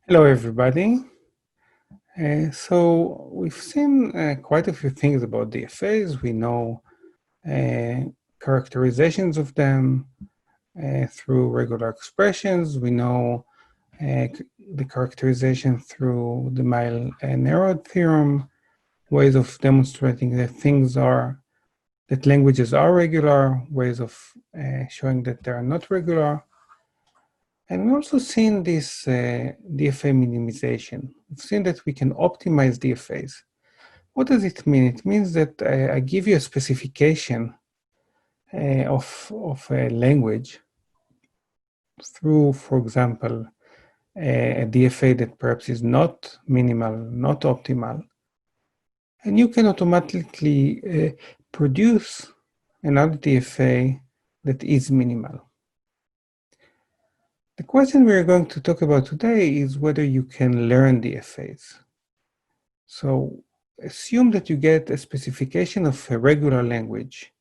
Hello, everybody. So we've seen quite a few things about DFAs. We know characterizations of them through regular expressions. We know the characterization through the Mile-Nerod theorem, ways of demonstrating that languages are regular, ways of showing that they are not regular. And we've also seen this DFA minimization. We've seen that we can optimize DFAs. What does it mean? It means that I give you a specification of a language through, for example, a DFA that perhaps is not minimal, not optimal, and you can automatically produce another DFA that is minimal. The question we're going to talk about today is whether you can learn DFAs. So assume that you get a specification of a regular language,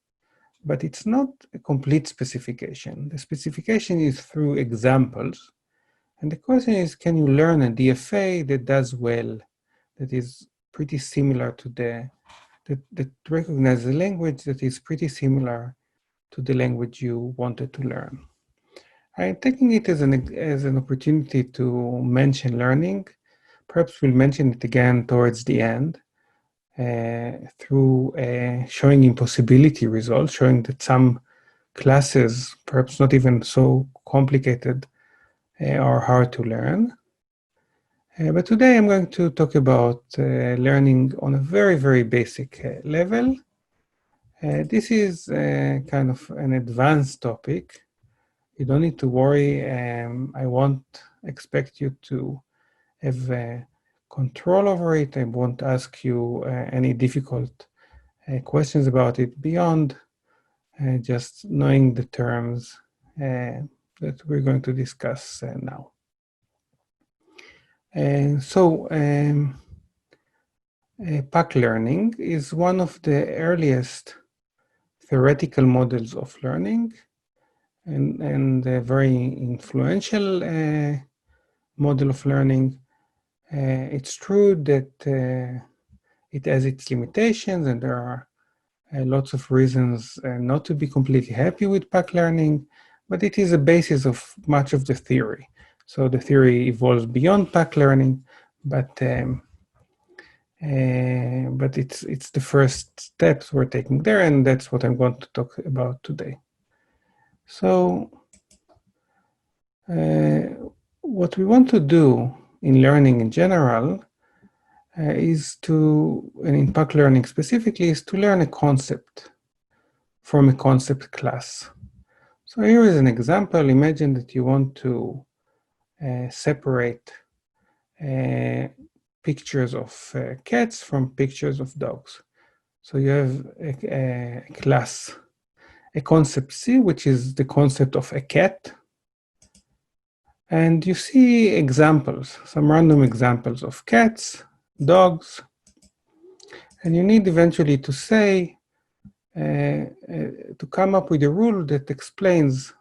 but it's not a complete specification. The specification is through examples. And the question is, can you learn a DFA that does well, that is pretty similar to that recognizes a language that is pretty similar to the language you wanted to learn? I'm taking it as an opportunity to mention learning. Perhaps we'll mention it again towards the end through showing impossibility results, showing that some classes, perhaps not even so complicated, are hard to learn. But today I'm going to talk about learning on a very, very basic level. This is kind of an advanced topic. You don't need to worry. I won't expect you to have control over it. I won't ask you any difficult questions about it beyond just knowing the terms that we're going to discuss now. Paclearning is one of the earliest theoretical models of learning and a very influential model of learning. It's true that it has its limitations, and there are lots of reasons not to be completely happy with Paclearning, but it is a basis of much of the theory. So the theory evolves beyond Paclearning, but it's the first steps we're taking there, and that's what I'm going to talk about today. So what we want to do in learning in general is to, and in Paclearning specifically, is to learn a concept from a concept class. So here is an example. Imagine that you want to separate pictures of cats from pictures of dogs. So you have a class, a concept C, which is the concept of a cat. And you see examples, some random examples of cats, dogs, and you need eventually to say, to come up with a rule that explains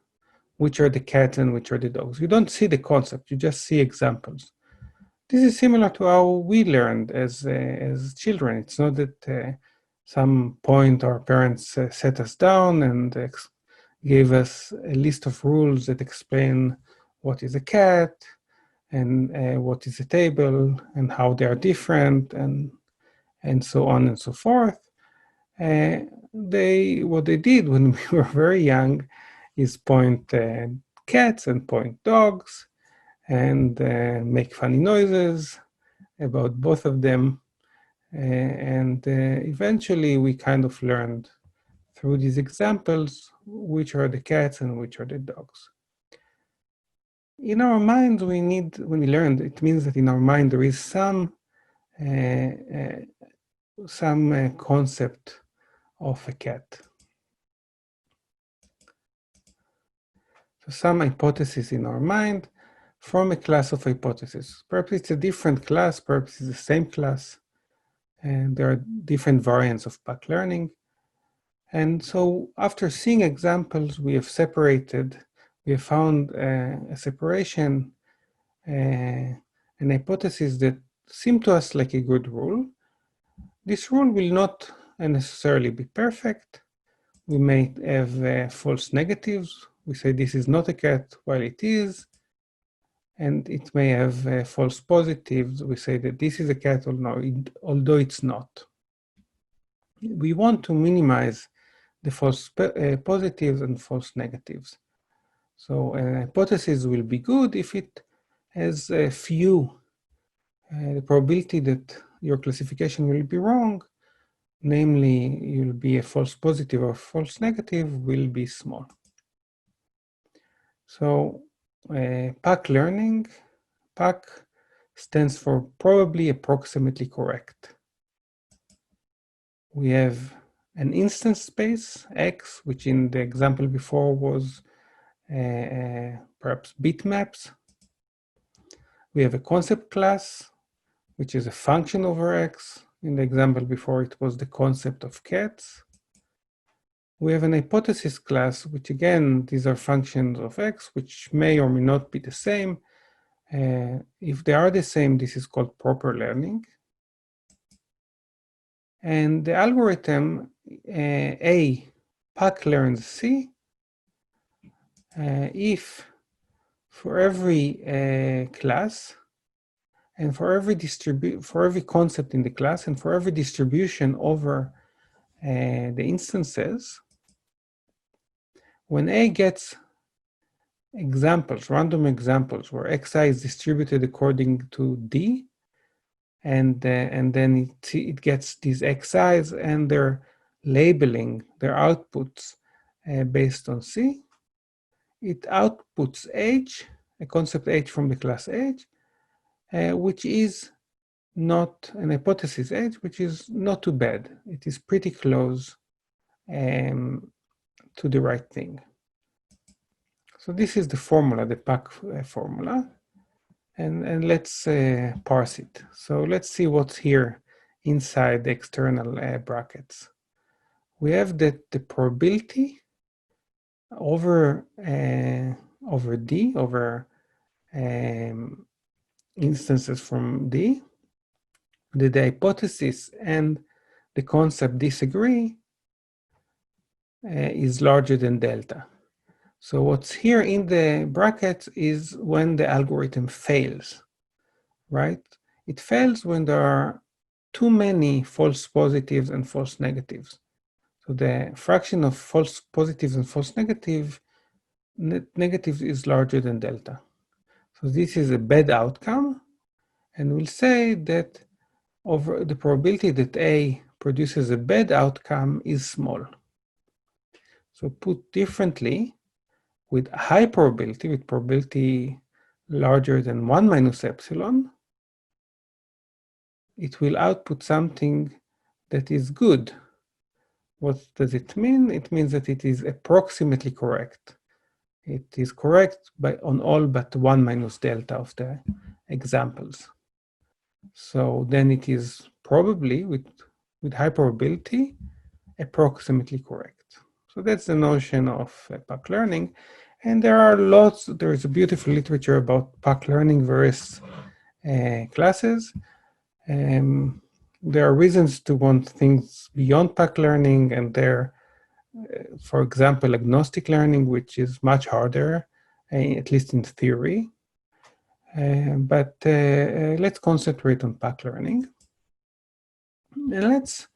which are the cats and which are the dogs. You don't see the concept, you just see examples. This is similar to how we learned as children. It's not that some point our parents set us down and gave us a list of rules that explain what is a cat and what is a table and how they are different and so on and so forth. What they did when we were very young is point cats and point dogs and make funny noises about both of them. And eventually we kind of learned through these examples which are the cats and which are the dogs. In our minds, when we learn, it means that in our mind there is some concept of a cat. So some hypothesis in our mind from a class of hypotheses. Perhaps it's a different class, perhaps it's the same class, and there are different variants of Paclearning. And so after seeing examples, we have found a separation, and an hypothesis that seems to us like a good rule. This rule will not necessarily be perfect. We may have false negatives. We say this is not a cat while it is. And it may have false positives. We say that this is a cat although it's not. We want to minimize the false positives and false negatives. So a hypothesis will be good if it has a few. The probability that your classification will be wrong, namely you'll be a false positive or false negative, will be small. So Paclearning, Pac stands for probably approximately correct. We have an instance space, X, which in the example before was perhaps bitmaps. We have a concept class, which is a function over X. In the example before, it was the concept of cats. We have an hypothesis class, which again, these are functions of X, which may or may not be the same. If they are the same, this is called proper learning. And the algorithm A, Pac learns C, if for every class, and for every concept in the class, and for every distribution over the instances, when A gets examples, random examples, where xi is distributed according to D, and then it gets these xi's and they're labeling their outputs based on C, it outputs H, a concept H from the class H, which is not an hypothesis H, which is not too bad. It is pretty close to the right thing. So this is the formula, the Pac formula, and let's parse it. So let's see what's here inside the external brackets. We have that the probability over D, over instances from D, that the hypothesis and the concept disagree is larger than delta. So what's here in the brackets is when the algorithm fails, right? It fails when there are too many false positives and false negatives. So the fraction of false positives and false negatives is larger than delta. So this is a bad outcome, and we'll say that over the probability that A produces a bad outcome is small. So put differently, with high probability, with probability larger than 1 minus epsilon, it will output something that is good. What does it mean? It means that it is approximately correct. It is correct on all but 1 minus delta of the examples. So then it is probably, with high probability, approximately correct. So that's the notion of Paclearning. And there is a beautiful literature about Paclearning various classes. There are reasons to want things beyond Paclearning, and there, for example, agnostic learning, which is much harder, at least in theory. But let's concentrate on Paclearning. And let's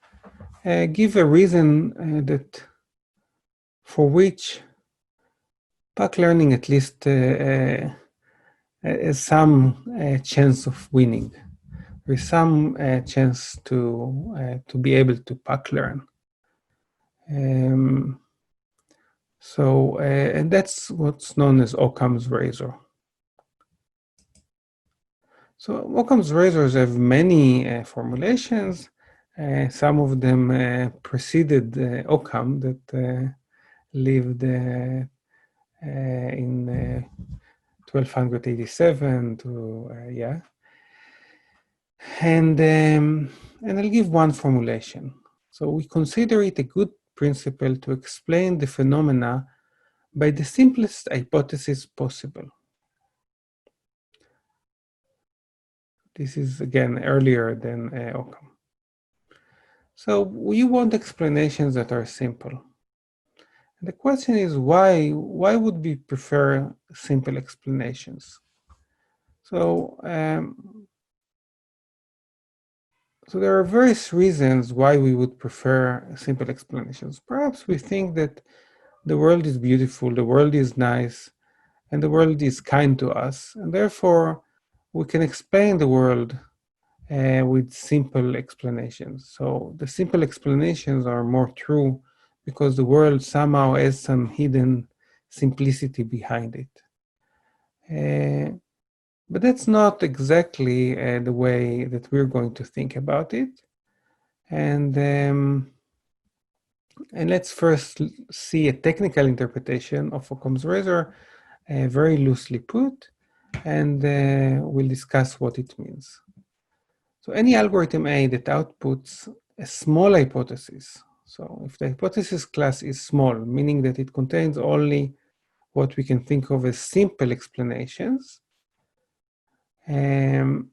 give a reason that for which Paclearning at least has some chance of winning. There is some chance to be able to Paclearn. And that's what's known as Occams Razor. So Occams Razors have many formulations. Some of them preceded Occam that lived in 1287 to, yeah. And I'll give one formulation. So we consider it a good principle to explain the phenomena by the simplest hypothesis possible. This is again earlier than Occam. So we want explanations that are simple. The question is why would we prefer simple explanations? So, so there are various reasons why we would prefer simple explanations. Perhaps we think that the world is beautiful, the world is nice, and the world is kind to us, and therefore we can explain the world with simple explanations. So the simple explanations are more true because the world somehow has some hidden simplicity behind it. But that's not exactly the way that we're going to think about it. And let's first see a technical interpretation of Occam's Razor, very loosely put, and we'll discuss what it means. So any algorithm A that outputs a small hypothesis, so if the hypothesis class is small, meaning that it contains only what we can think of as simple explanations, and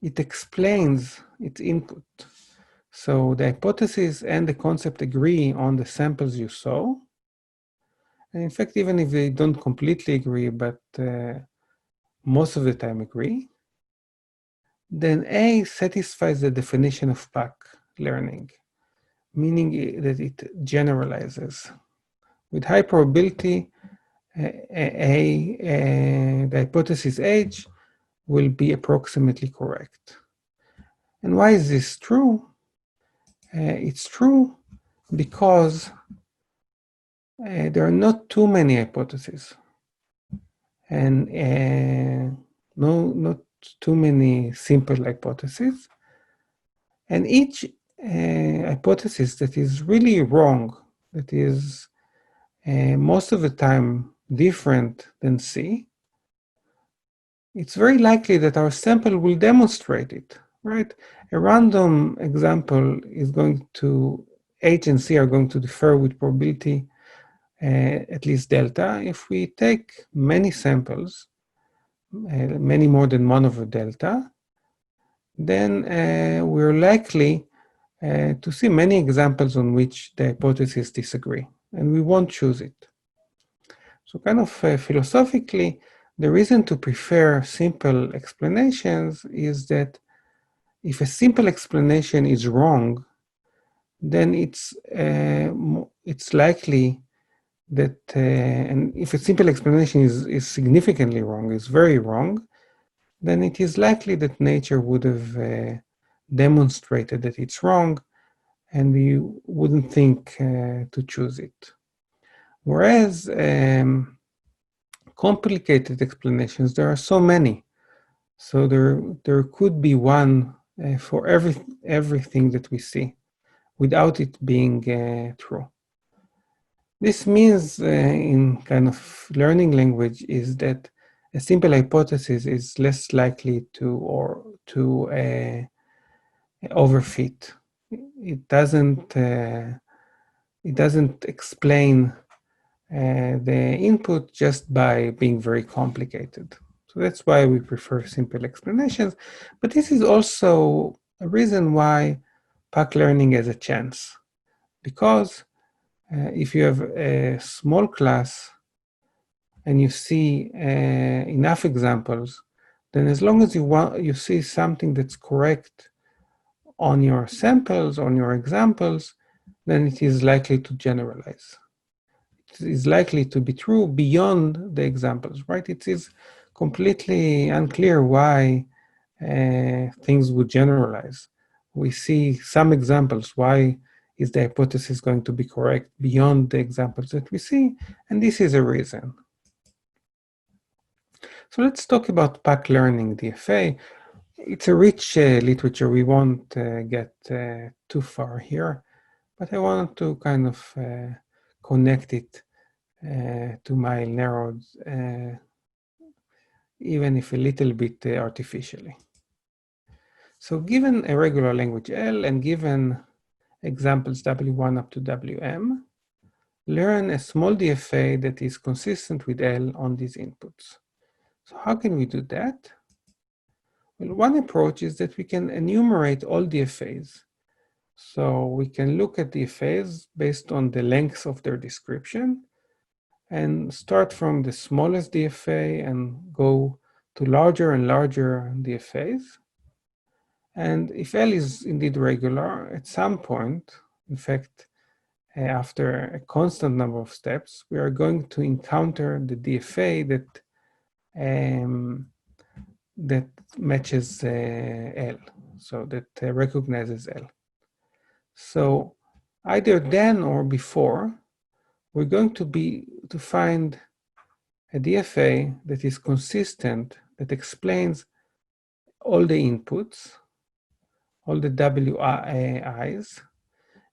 it explains its input. So the hypothesis and the concept agree on the samples you saw. And in fact, even if they don't completely agree, but most of the time agree, then A satisfies the definition of Paclearning, meaning that it generalizes. With high probability, the hypothesis H will be approximately correct. And why is this true? It's true because there are not too many hypotheses, and not too many simple hypotheses. And each hypothesis that is really wrong, that is most of the time different than C, it's very likely that our sample will demonstrate it, right? A random example is going to, H and C are going to differ with probability at least delta. If we take many samples, many more than one over delta, then we're likely to see many examples on which the hypotheses disagree, and we won't choose it. So kind of philosophically, the reason to prefer simple explanations is that if a simple explanation is wrong, then it's likely that, and if a simple explanation is significantly wrong, is very wrong, then it is likely that nature would have demonstrated that it's wrong, and we wouldn't think to choose it. Whereas complicated explanations, there are so many. So there could be one for everything that we see without it being true. This means in kind of learning language is that a simple hypothesis is less likely to overfit. It doesn't explain the input just by being very complicated. So that's why we prefer simple explanations. But this is also a reason why Paclearning has a chance. Because if you have a small class and you see enough examples, then as long as you see something that's correct on your samples, on your examples, then it is likely to generalize. It is likely to be true beyond the examples, right? It is completely unclear why things would generalize. We see some examples. Why is the hypothesis going to be correct beyond the examples that we see? And this is a reason. So let's talk about Paclearning DFA. It's a rich literature. We won't get too far here, but I wanted to kind of connect it to my narrowed, even if a little bit artificially. So given a regular language L and given examples W1 up to Wm, learn a small DFA that is consistent with L on these inputs. So how can we do that? Well, one approach is that we can enumerate all DFAs. So we can look at DFAs based on the length of their description and start from the smallest DFA and go to larger and larger DFAs. And if L is indeed regular, at some point, in fact, after a constant number of steps, we are going to encounter the DFA that matches L, so that recognizes L. So either then or before, we're going to find a DFA that is consistent, that explains all the inputs, all the WIs,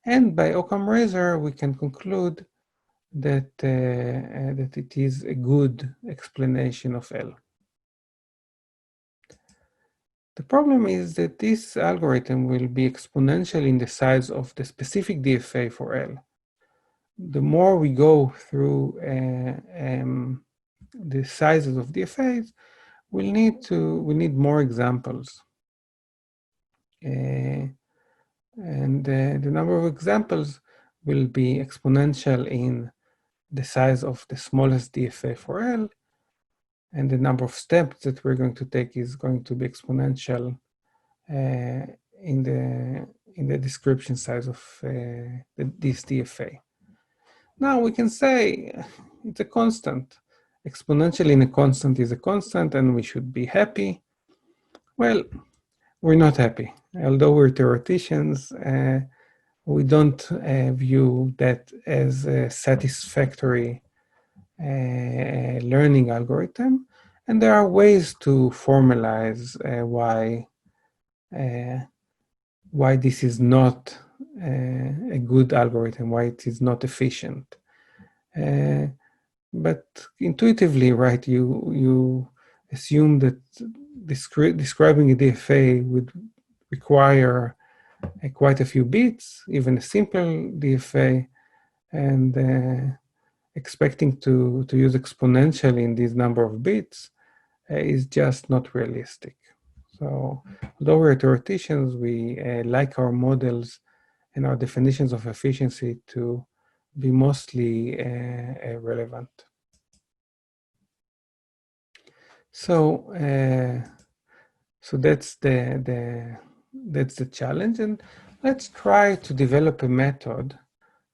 and by Occams Razor, we can conclude that it is a good explanation of L. The problem is that this algorithm will be exponential in the size of the specific DFA for L. The more we go through the sizes of DFAs, we'll need more examples. And the number of examples will be exponential in the size of the smallest DFA for L, and the number of steps that we're going to take is going to be exponential in the description size of this DFA. Now we can say it's a constant. Exponential in a constant is a constant, and we should be happy. Well, we're not happy. Although we're theoreticians, we don't view that as a satisfactory learning algorithm, and there are ways to formalize why this is not a good algorithm, why it is not efficient. But intuitively, right, you assume that describing a DFA would require quite a few bits, even a simple DFA, and expecting to use exponential in this number of bits is just not realistic. So although we're theoreticians, we like our models and our definitions of efficiency to be mostly relevant. So that's the challenge, and let's try to develop a method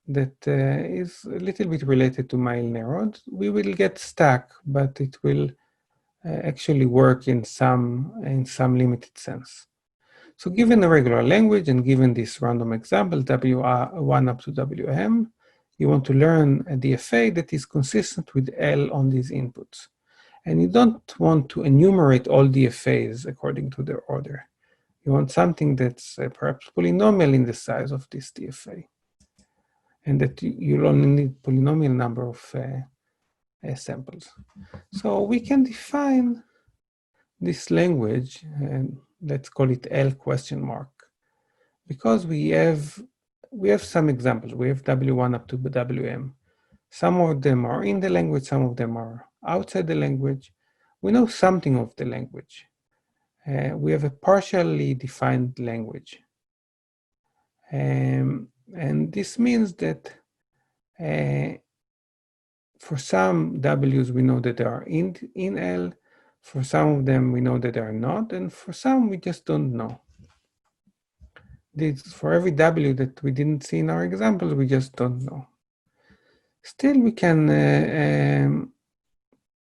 that is a little bit related to mile-narrowed. We will get stuck, but it will actually work in some limited sense. So given a regular language and given this random example, W1 up to WM, you want to learn a DFA that is consistent with L on these inputs. And you don't want to enumerate all DFAs according to their order. You want something that's perhaps polynomial in the size of this DFA. And that you'll only need polynomial number of samples. So we can define this language, and let's call it LQuestionMark, because we have some examples. We have W1 up to WM. Some of them are in the language, some of them are outside the language. We know something of the language. We have a partially defined language. And this means that for some W's, we know that they are in L. For some of them, we know that they are not. And for some, we just don't know. For every W that we didn't see in our examples, we just don't know. Still, we can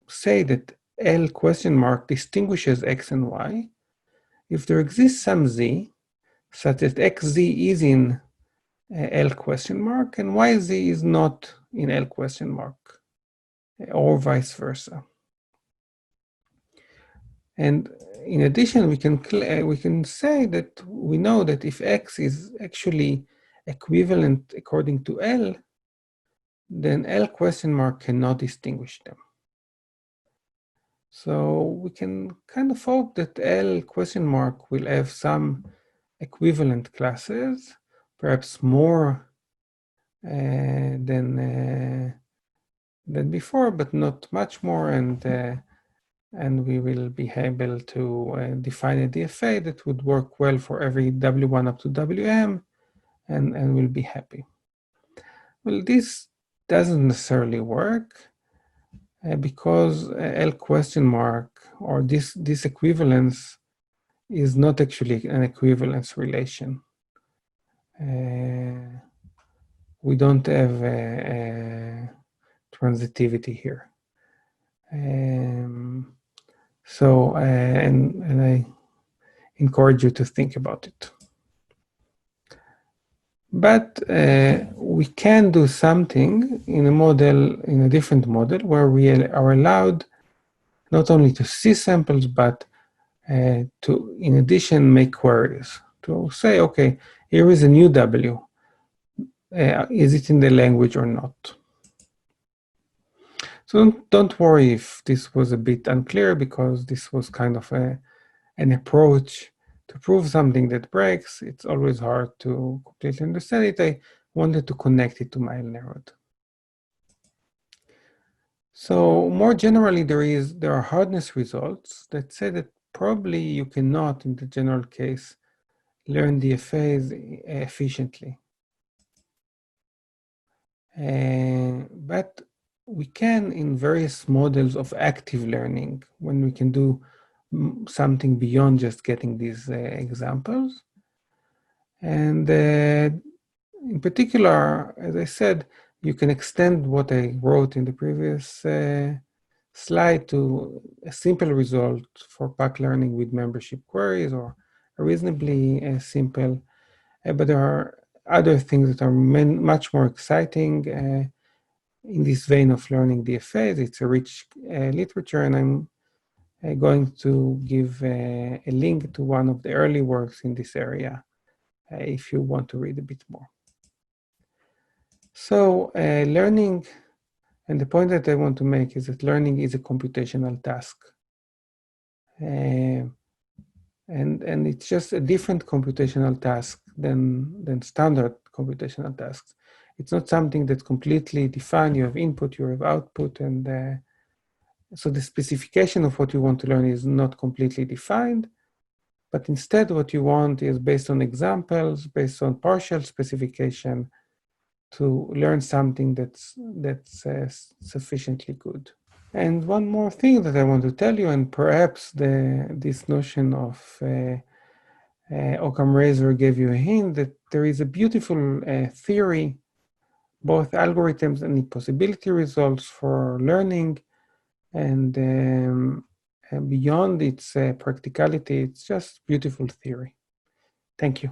say that LQuestionMark distinguishes X and Y if there exists some Z, such that XZ is in LQuestionMark and YZ is not in LQuestionMark, or vice versa. And in addition, we can say that we know that if X is actually equivalent according to L, then LQuestionMark cannot distinguish them. So we can kind of hope that LQuestionMark will have some equivalent classes, perhaps more than before, but not much more, and and we will be able to define a DFA that would work well for every W1 up to WM, and we'll be happy. Well, this doesn't necessarily work because LQuestionMark or this equivalence is not actually an equivalence relation. We don't have transitivity here. And I encourage you to think about it. But we can do something in a model, in a different model, where we are allowed not only to see samples, but to, in addition, make queries. To say, okay, here is a new W. Is it in the language or not? So don't worry if this was a bit unclear, because this was kind of an approach to prove something that breaks. It's always hard to completely understand it. I wanted to connect it to mile narrowed. So more generally, there are hardness results that say that probably you cannot, in the general case, learn DFAs efficiently. But we can, in various models of active learning, when we can do something beyond just getting these examples. And in particular, as I said, you can extend what I wrote in the previous slide to a simple result for Paclearning with membership queries, or a reasonably simple, but there are other things that are much more exciting in this vein of learning DFAs. It's a rich literature, and I'm going to give a link to one of the early works in this area if you want to read a bit more. So learning, and the point that I want to make is that learning is a computational task. And it's just a different computational task than standard computational tasks. It's not something that's completely defined. You have input, you have output, and so the specification of what you want to learn is not completely defined, but instead what you want is based on examples, based on partial specification, to learn something that's sufficiently good. And one more thing that I want to tell you, and perhaps this notion of Occams Razor gave you a hint, that there is a beautiful theory, both algorithms and possibility results for learning, and beyond its practicality, it's just beautiful theory. Thank you.